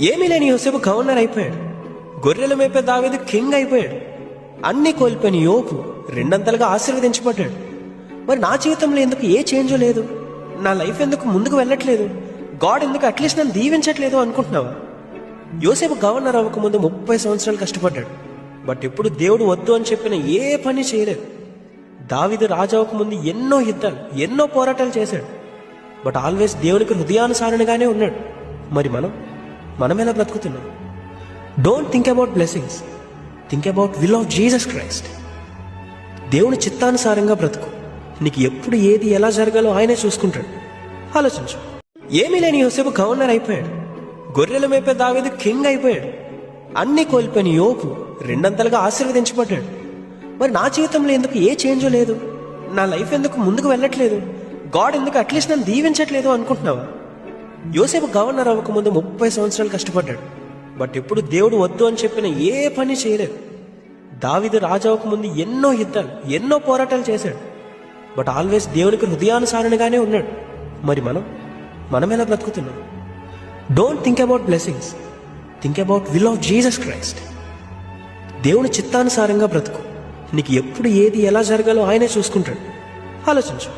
ఏమీ లేని యోసేపు గవర్నర్ అయిపోయాడు. గొర్రెల మేపే దావీదు కింగ్ అయిపోయాడు. అన్ని కోల్పోయిన యోబు రెండంతలుగా ఆశీర్వదించబడ్డాడు. మరి నా జీవితంలో ఎందుకు ఏ చేంజో లేదు? నా లైఫ్ ఎందుకు ముందుకు వెళ్ళట్లేదు? గాడ్ ఎందుకు అట్లీస్ట్ నన్ను దీవించట్లేదు అనుకుంటున్నావా? యోసేపు గవర్నర్ అవ్వకముందు 30 సంవత్సరాలు కష్టపడ్డాడు. బట్ ఎప్పుడు దేవుడు వద్దు అని చెప్పిన ఏ పని చేయలేదు. దావీదు రాజు అవ్వకముందు ఎన్నో యుద్ధాలు, ఎన్నో పోరాటాలు చేశాడు. బట్ ఆల్వేస్ దేవునికి హృదయానుసారణగానే ఉన్నాడు. మరి మనం ఎలా బ్రతుకుతున్నాం? Don't think about blessings, think about will of Jesus Christ. దేవుని చిత్తానుసారంగా బ్రతుకు. నీకు ఎప్పుడు ఏది ఎలా జరగాలో ఆయనే చూసుకుంటాడు. ఆలోచించు. ఏమీ లేని యోసేపు గవర్నర్ అయిపోయాడు. గొర్రెల మేపే దావీదు కింగ్ అయిపోయాడు. అన్ని కోల్పోయిన యోబు రెండంతలుగా ఆశీర్వదించబడ్డాడు. మరి నా జీవితంలో ఎందుకు ఏ చేంజో లేదు? నా లైఫ్ ఎందుకు ముందుకు వెళ్ళట్లేదు? గాడ్ ఎందుకు అట్లీస్ట్ నన్ను దీవించట్లేదు అనుకుంటున్నావా? యోసేపు గవర్నర్ అవ్వకముందు 30 సంవత్సరాలు కష్టపడ్డాడు. బట్ ఎప్పుడు దేవుడు వద్దు అని చెప్పిన ఏ పని చేయలేదు. దావీదు రాజు అవ్వకముందు ఎన్నో యుద్ధాలు, ఎన్నో పోరాటాలు చేశాడు. బట్ ఆల్వేస్ దేవునికి హృదయానుసారణగానే ఉన్నాడు. మరి మనం ఎలా బ్రతుకుతున్నాం? Don't think about blessings, think about will of Jesus Christ. దేవుని చిత్తానుసారంగా బ్రతుకు. నీకు ఎప్పుడు ఏది ఎలా జరగాలో ఆయనే చూసుకుంటాడు. ఆలోచించు.